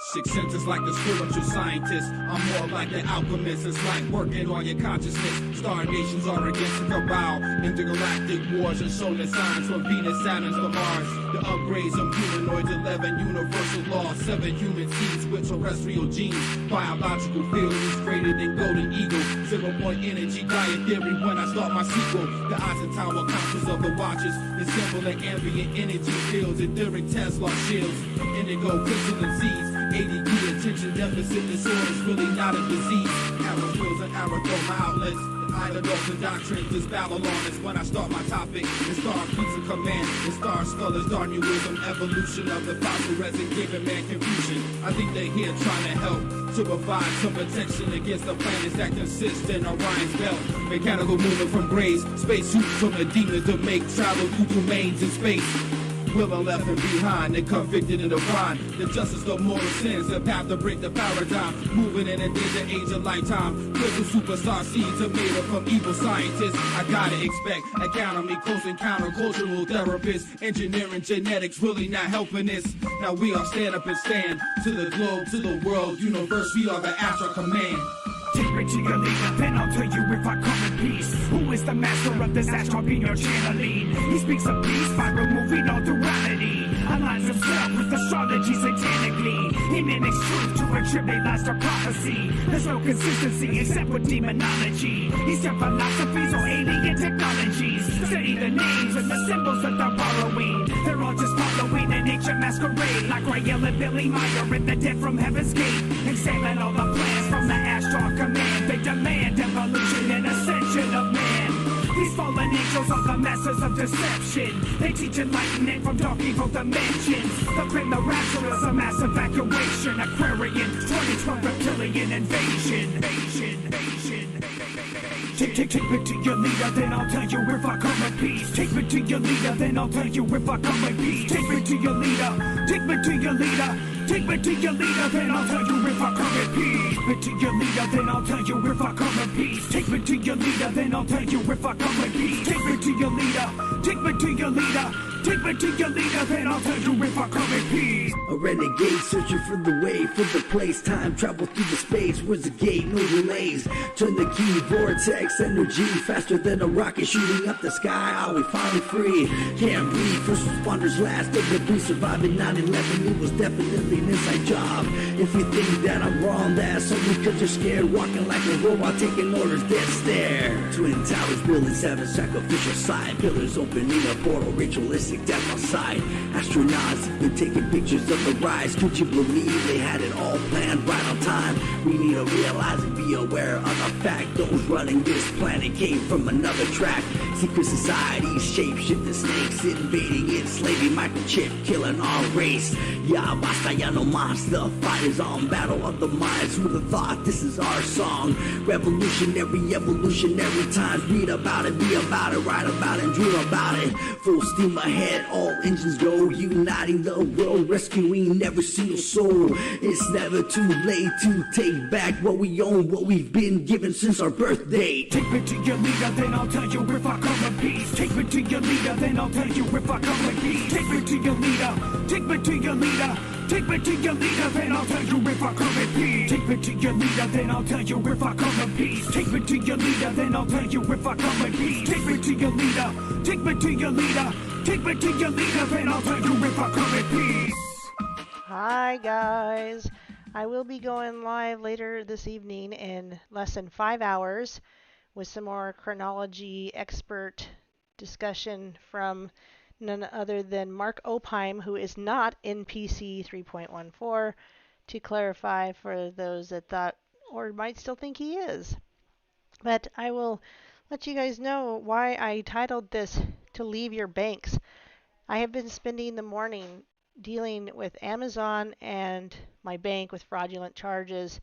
Six senses like the spiritual scientist. I'm more like the alchemist. It's like working on your consciousness. Star nations are against the cabal. Intergalactic wars and solar signs from Venus, Saturn to Mars. The upgrades of humanoids, 11 universal laws, 7 human seeds with terrestrial genes. Biological fields is greater than golden eagle. 0-point energy diet theory when I start my sequel. The Eisenhower counters of the watches. The symbol of ambient energy fields. Etheric Tesla shields. Indigo crystalline seeds. ADD, attention deficit disorder is really not a disease. Arrow wheels and arrow outlets. Idol doctrines is Babylon is when I start my topic. The star keeps a command. The star scholars, Darwinism, evolution of the fossil resin, giving man confusion. I think they're here trying to help to provide some protection against the planets that consist in Orion's belt. Mechanical movement from graves, space suits from the demons to make travel through domains in space. Will I left him behind and convicted in the grind. The justice of mortal sins, the path to break the paradigm. Moving in a danger age of lifetime. Crystal superstar seeds are made up from evil scientists. I gotta expect academy, close encounter, cultural therapists. Engineering, genetics, really not helping this. Now we all stand up and stand. To the globe, to the world, universe, we are the astral command. Take me to your leader, then I'll tell you if I come in peace. Who is the master of this astral being your channeling? He speaks of peace by removing all duality. Aligns himself with astrology satanically. He mimics truth to attribute lies to prophecy. There's no consistency except with demonology. These are philosophies or alien technologies. Study the names and the symbols that they're borrowing. They're all just following an ancient masquerade. Like Rael and Billy Meyer in The Dead from Heaven's Gate. Examine all the plans from the astral command. They demand evolution and ascension of man. These fallen angels are the masters of deception. They teach enlightenment from dark evil dimensions. The grim, the rapture is a mass evacuation. Aquarian, 2012 reptilian invasion. Take me to your leader, then I'll tell you if I come in peace. Take me to your leader, then I'll tell you if I come in peace. Take me to your leader, take me to your leader. Take me to your leader, then I'll tell you if I come in peace. Take me to your leader, then I'll tell you if I come in peace. Take me to your leader, then I'll tell you if I come in peace. Take me to your leader, take me to your leader. Take me to your leader, then I'll tell you if I come in peace. A renegade searching for the way, for the place. Time travel through the space, where's the gate, no delays. Turn the key, vortex energy, faster than a rocket shooting up the sky. Are we finally free? Can't breathe, first responders last. The debris surviving 9/11, it was definitely an inside job. If you think that I'm wrong, that's only because you're scared. Walking like a robot, taking orders, dead stare. Twin towers building 7 sacrificial side. Pillars opening a portal, ritualistic death on sight. Astronauts even taking pictures of the rise. Could you believe they had it all planned right on time? We need to realize and be aware of the fact those running this planet came from another track. Secret societies, shape-shifting snakes, invading, enslaving, microchip, killing our race. Ya basta, ya no mas. The fight is on, battle of the minds. Who'd have thought this is our song? Revolutionary, evolutionary times. Read about it, be about it, write about it, dream about it. Full steam ahead, all engines go. Uniting the world, rescuing every single soul. It's never too late to take back what we own, what we've been given since our birthday. Take me to your leader, then I'll tell you if I come in peace. Take me to your leader, then I'll tell you if I come in peace. Take me to your leader, take me to your leader. Take me to your leader, then I'll tell you if I come in peace. Take me to your leader, then I'll tell you if I come in peace. Take me to your leader, then I'll tell you if I come in peace. Take me to your leader, take me to your leader. Take me to your leader, then I'll tell you if I come in peace. Hi guys, I will be going live later this evening in less than 5 hours with some more chronology expert discussion from none other than Mark Opheim, who is not in PC 3.14, to clarify for those that thought or might still think he is. But I will let you guys know why I titled this To Leave Your Banks. I have been spending the morning dealing with Amazon and my bank with fraudulent charges.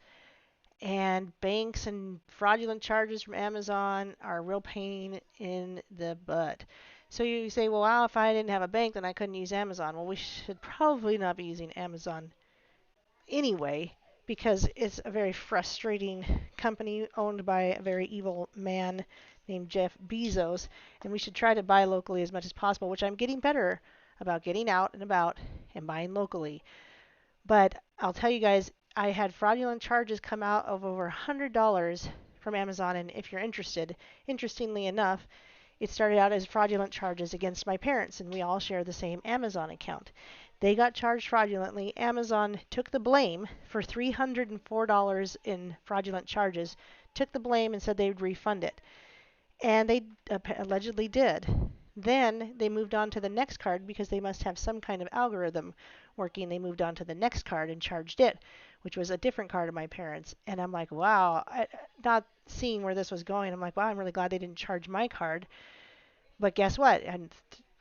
And banks and fraudulent charges from Amazon are a real pain in the butt. So you say, well, wow, if I didn't have a bank, then I couldn't use Amazon. Well, we should probably not be using Amazon anyway, because it's a very frustrating company owned by a very evil man named Jeff Bezos, and we should try to buy locally as much as possible, which I'm getting better about, getting out and about and buying locally. But I'll tell you guys, I had fraudulent charges come out of over $100 from Amazon. And if you're interested, interestingly enough, it started out as fraudulent charges against my parents, and we all share the same Amazon account. They got charged fraudulently. Amazon took the blame for $304 in fraudulent charges, took the blame and said they would refund it. And they allegedly did. Then they moved on to the next card because they must have some kind of algorithm working. They moved on to the next card and charged it, which was a different card of my parents. And I'm like, wow, not seeing where this was going. I'm like, wow, I'm really glad they didn't charge my card. But guess what? And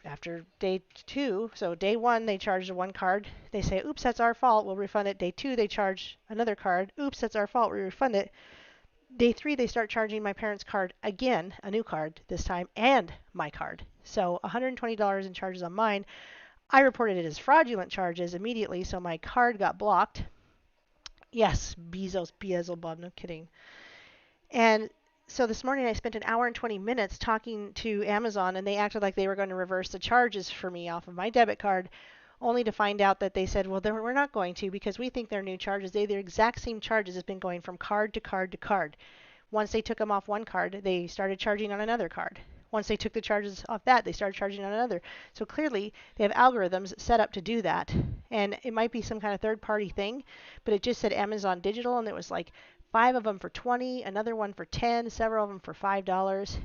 after day 2, so day 1, they charged one card. They say, oops, that's our fault. We'll refund it. Day 2, they charge another card. Oops, that's our fault. We refund it. Day 3, they start charging my parents' card again, a new card this time, and my card. So $120 in charges on mine. I reported it as fraudulent charges immediately, so my card got blocked. Yes, Bezos, Beelzebub, no kidding. And so this morning I spent an hour and 20 minutes talking to Amazon, and they acted like they were going to reverse the charges for me off of my debit card, only to find out that they said, well, we're not going to because we think they're new charges. They're the exact same charges has been going from card to card to card. Once they took them off one card, they started charging on another card. Once they took the charges off that, they started charging on another. So clearly, they have algorithms set up to do that. And it might be some kind of third-party thing, but it just said Amazon Digital, and it was like 5 of them for 20, another one for 10, several of them for $5.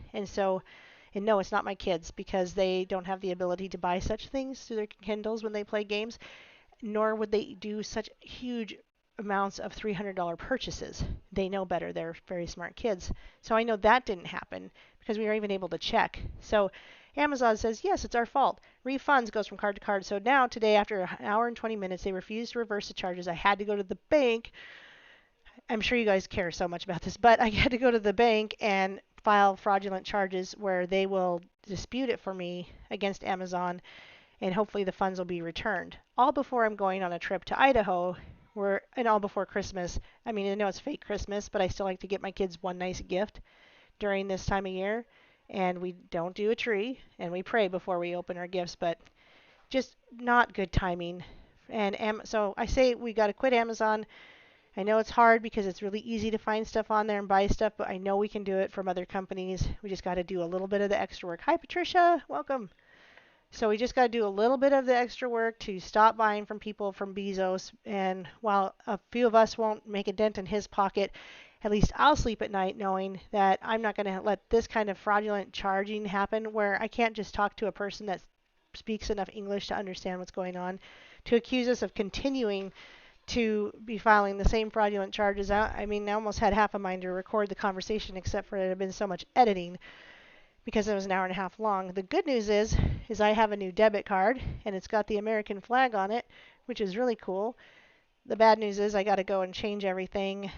And no, it's not my kids because they don't have the ability to buy such things through their Kindles when they play games, nor would they do such huge amounts of $300 purchases. They know better. They're very smart kids. So I know that didn't happen because we were even able to check. So Amazon says, yes, it's our fault. Refunds goes from card to card. So now today, after an hour and 20 minutes, they refused to reverse the charges. I had to go to the bank. I'm sure you guys care so much about this, but I had to go to the bank and file fraudulent charges where they will dispute it for me against Amazon, and hopefully the funds will be returned. All before I'm going on a trip to Idaho, and all before Christmas. I mean, I know it's fake Christmas, but I still like to get my kids one nice gift during this time of year. And we don't do a tree, and we pray before we open our gifts, but just not good timing. And so I say we got to quit Amazon. I know it's hard because it's really easy to find stuff on there and buy stuff, but I know we can do it from other companies. We just got to do a little bit of the extra work. Hi, Patricia. Welcome. So we just got to do a little bit of the extra work to stop buying from people from Bezos. And while a few of us won't make a dent in his pocket, at least I'll sleep at night knowing that I'm not going to let this kind of fraudulent charging happen where I can't just talk to a person that speaks enough English to understand what's going on to accuse us of continuing to be filing the same fraudulent charges. I mean, I almost had half a mind to record the conversation except for it had been so much editing because it was an hour and a half long. The good news is I have a new debit card and it's got the American flag on it, which is really cool. The bad news is I got to go and change everything,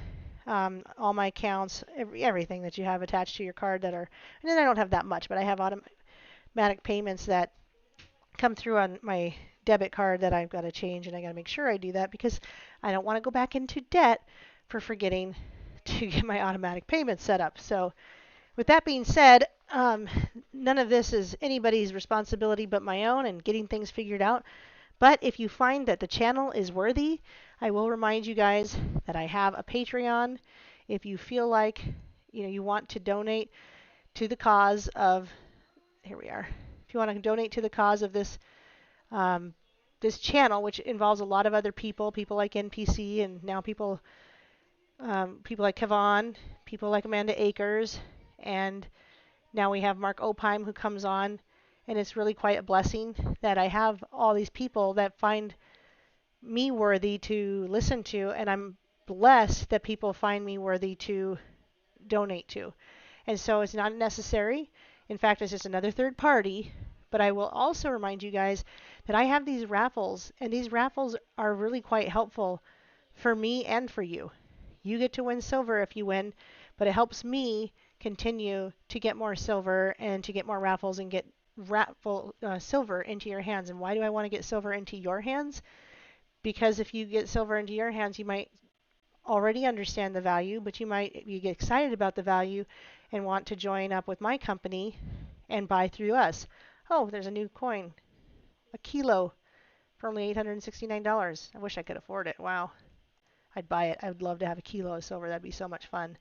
all my accounts, everything that you have attached to your card that are, and then I don't have that much, but I have automatic payments that come through on my debit card that I've got to change, and I got to make sure I do that because I don't want to go back into debt for forgetting to get my automatic payments set up. So with that being said, none of this is anybody's responsibility but my own and getting things figured out. But if you find that the channel is worthy, I will remind you guys that I have a Patreon. If you feel like you want to donate to the cause of, here we are. If you want to donate to the cause of this this channel, which involves a lot of other people like NPC, and now people like Kevon, people like Amanda Akers, and now we have Mark Opheim who comes on, and it's really quite a blessing that I have all these people that find me worthy to listen to, and I'm blessed that people find me worthy to donate to. And so it's not necessary. In fact, it's just another third party. But I will also remind you guys that I have these raffles, and these raffles are really quite helpful for me and for you. You get to win silver if you win, but it helps me continue to get more silver and to get more raffles and get silver into your hands. And why do I want to get silver into your hands? Because if you get silver into your hands, you might already understand the value, but you get excited about the value and want to join up with my company and buy through us. Oh, there's a new coin, a kilo for only $869. I wish I could afford it. Wow. I'd buy it. I would love to have a kilo of silver. That'd be so much fun.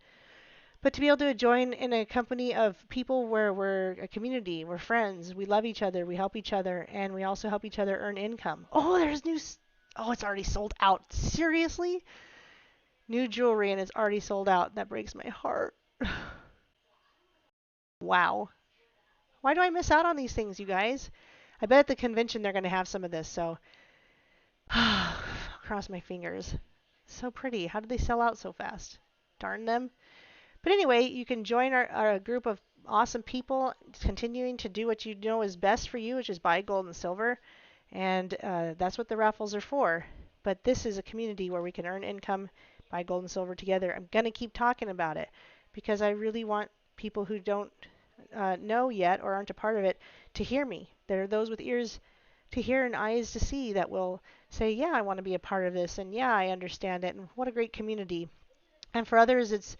But to be able to join in a company of people where we're a community, we're friends, we love each other, we help each other, and we also help each other earn income. Oh, there's new. Oh, it's already sold out. Seriously? New jewelry and it's already sold out. That breaks my heart. Wow. Why do I miss out on these things, you guys? I bet at the convention they're going to have some of this, so cross my fingers. So pretty. How did they sell out so fast? Darn them. But anyway, you can join our group of awesome people continuing to do what you know is best for you, which is buy gold and silver. And that's what the raffles are for. But this is a community where we can earn income, buy gold and silver together. I'm going to keep talking about it because I really want people who don't know yet or aren't a part of it to hear me. There are those with ears to hear and eyes to see that will say, yeah, I want to be a part of this, and yeah, I understand it, and what a great community. And for others, it's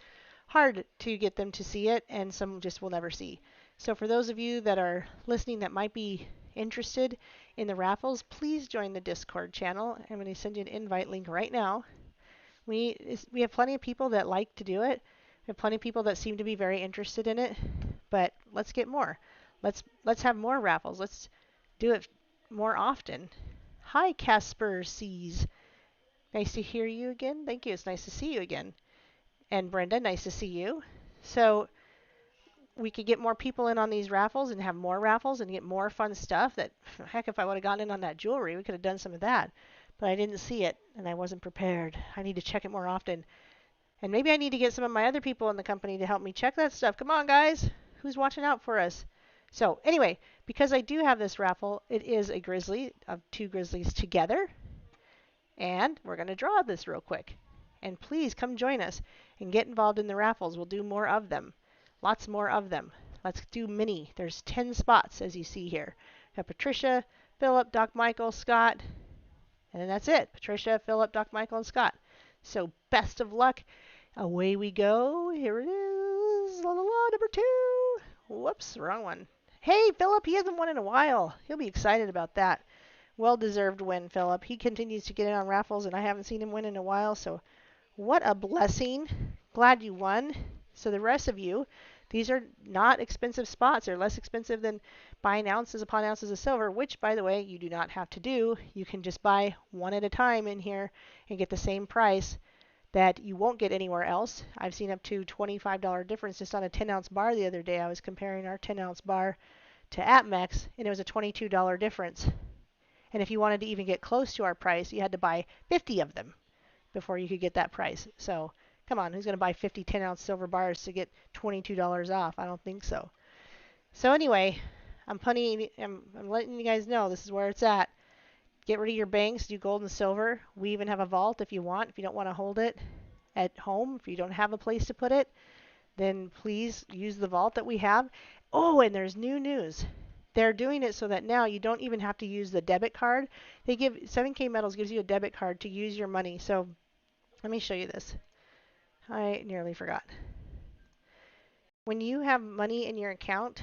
hard to get them to see it, and some just will never see. So for those of you that are listening that might be interested in the raffles, please join the Discord channel. I'm going to send you an invite link right now. We have plenty of people that like to do it. We have plenty of people that seem to be very interested in it, but let's get more. Let's have more raffles. Let's do it more often. Hi, Casper Seas. Nice to hear you again. Thank you. It's nice to see you again. And Brenda, nice to see you. So we could get more people in on these raffles and have more raffles and get more fun stuff. That heck, if I would have gotten in on that jewelry, we could have done some of that. But I didn't see it and I wasn't prepared. I need to check it more often. And maybe I need to get some of my other people in the company to help me check that stuff. Come on, guys. Who's watching out for us? So anyway, because I do have this raffle, it is a grizzly of two grizzlies together. And we're going to draw this real quick. And please come join us and get involved in the raffles. We'll do more of them. Lots more of them. Let's do many. There's 10 spots as you see here. We have Patricia, Philip, Doc Michael, Scott, and then that's it. Patricia, Philip, Doc Michael, and Scott. So best of luck. Away we go. Here it is. La la la, number 2. Whoops, wrong one. Hey, Philip, he hasn't won in a while. He'll be excited about that. Well-deserved win, Philip. He continues to get in on raffles, and I haven't seen him win in a while, so what a blessing. Glad you won. So the rest of you, these are not expensive spots. They're less expensive than buying ounces upon ounces of silver, which, by the way, you do not have to do. You can just buy one at a time in here and get the same price that you won't get anywhere else. I've seen up to $25 difference just on a 10-ounce bar the other day. I was comparing our 10-ounce bar to APMEX, and it was a $22 difference. And if you wanted to even get close to our price, you had to buy 50 of them before you could get that price. So come on, who's going to buy 50 10-ounce silver bars to get $22 off? I don't think so. So anyway, I'm letting you guys know this is where it's at. Get rid of your banks, do gold and silver. We even have a vault if you want. If you don't want to hold it at home, if you don't have a place to put it, then please use the vault that we have. Oh, and there's new news. They're doing it so that now you don't even have to use the debit card. 7K Metals gives you a debit card to use your money. So let me show you this. I nearly forgot. When you have money in your account,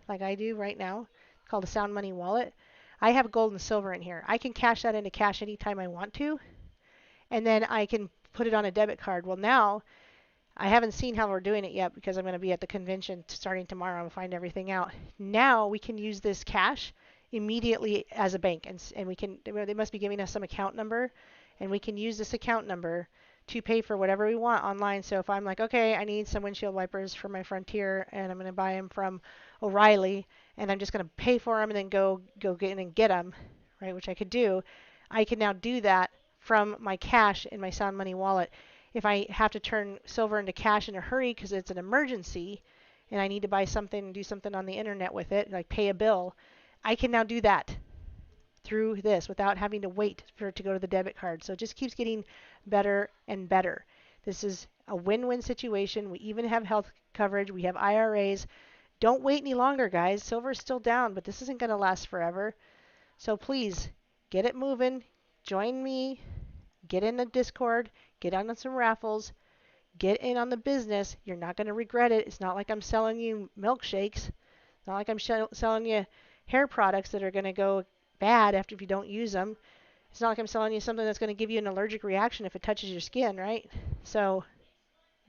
like I do right now, called a Sound Money Wallet, I have gold and silver in here. I can cash that into cash anytime I want to, and then I can put it on a debit card. Well, now I haven't seen how we're doing it yet because I'm going to be at the convention starting tomorrow and find everything out. Now we can use this cash immediately as a bank, and we can. They must be giving us some account number, and we can use this account number to pay for whatever we want online. So if I'm like, okay, I need some windshield wipers for my Frontier, and I'm going to buy them from O'Reilly, and I'm just going to pay for them and then go get in and get them, right? Which I could do. I can now do that from my cash in my Sound Money wallet. If I have to turn silver into cash in a hurry because it's an emergency, and I need to buy something and do something on the internet with it, like pay a bill, I can now do that through this without having to wait for it to go to the debit card. So it just keeps getting better and better. This is a win-win situation. We even have health coverage. We have IRAs. Don't wait any longer, guys. Silver is still down, but this isn't going to last forever. So please get it moving. Join me. Get in the Discord. Get on some raffles. Get in on the business. You're not going to regret it. It's not like I'm selling you milkshakes. It's not like I'm selling you hair products that are going to go bad after if you don't use them. It's not like I'm selling you something that's going to give you an allergic reaction if it touches your skin, right? So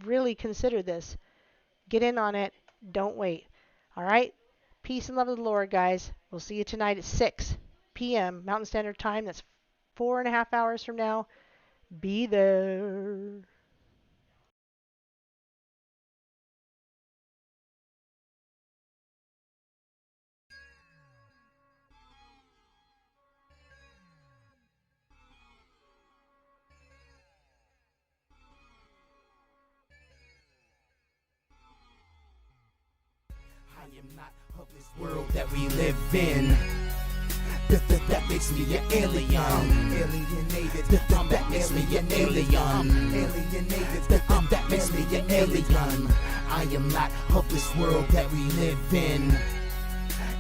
really consider this. Get in on it. Don't wait. All right? Peace and love of the Lord, guys. We'll see you tonight at 6 p.m. Mountain Standard Time. That's 4.5 hours from now. Be there. I am not of this world that we live in. That makes me an alien. Alienated. That makes me an alien. Alienated. That makes me an alien. I am not of this world that we live in.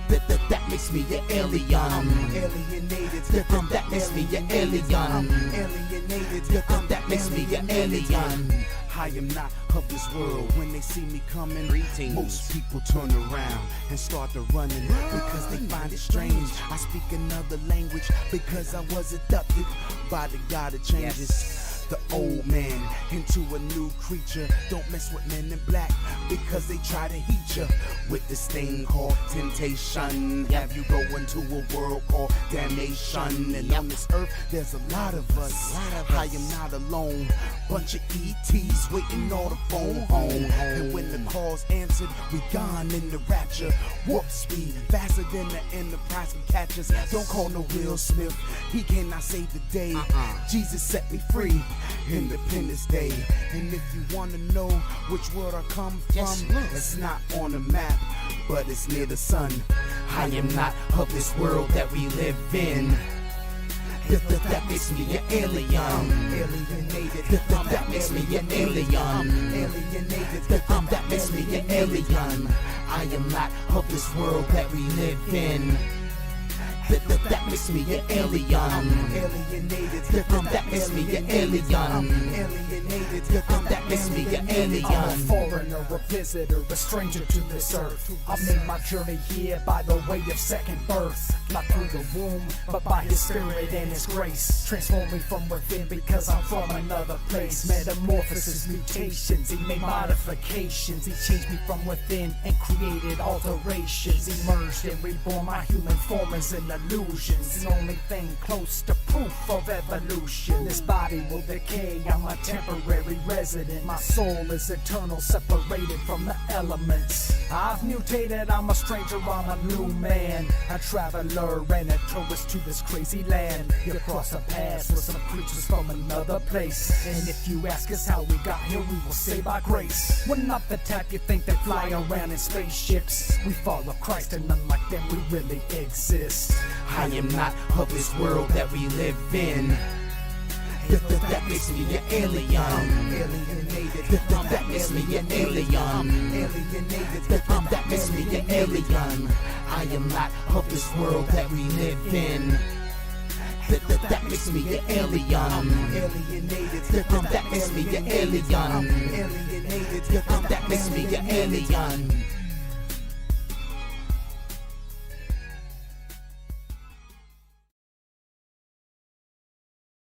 That makes me an alien. Alienated. That makes me an alien. Alienated. That makes me an alien. I am not of this world. When they see me coming, greetings. Most people turn around and start to running because they find it strange. I speak another language because I was adopted by the God of changes. The old man into a new creature. Don't mess with men in black because they try to heat you with this thing called temptation. Have you go into a world called damnation? And on this earth there's a lot of us. I am not alone. Bunch of ETs waiting on the phone home. And when the call's answered, we gone in the rapture. Warp speed faster than the Enterprise can catch us. Don't call no Will Smith. He cannot save the day. Jesus set me free. Independence Day. And if you wanna know which world I come from, it's not on the map, but it's near the sun. I am not of this world that we live in. That makes me an alien. Alienated. That makes me an alien. Alienated. That makes me an alien. I am not of this world that we live in. That makes me an alien. Alienated. That makes me an alien. Alienated. That makes me an alien. I'm a foreigner, a visitor, a stranger to this earth. I made my journey here by the way of second birth. Not through the womb, but by His Spirit and His grace. Transform me from within because I'm from another place. Metamorphosis, mutations, He made modifications. He changed me from within and created alterations. Emerged and reborn my human form as an illusions. The only thing close to proof of evolution. This body will decay, I'm a temporary resident. My soul is eternal, separated from the elements. I've mutated, I'm a stranger, I'm a new man. A traveler and a tourist to this crazy land. You cross the paths with some creatures from another place. And if you ask us how we got here, we will say by grace. We're not the type you think that fly around in spaceships. We follow Christ and unlike them we really exist. I am not of this world that we live in. That makes me an alien. Alienated. That makes me an alien. Alienated. That makes me an alien. I am not of this world that we live in. That makes me an alien. Alienated. That makes me an alien. Alienated. That makes me an alien.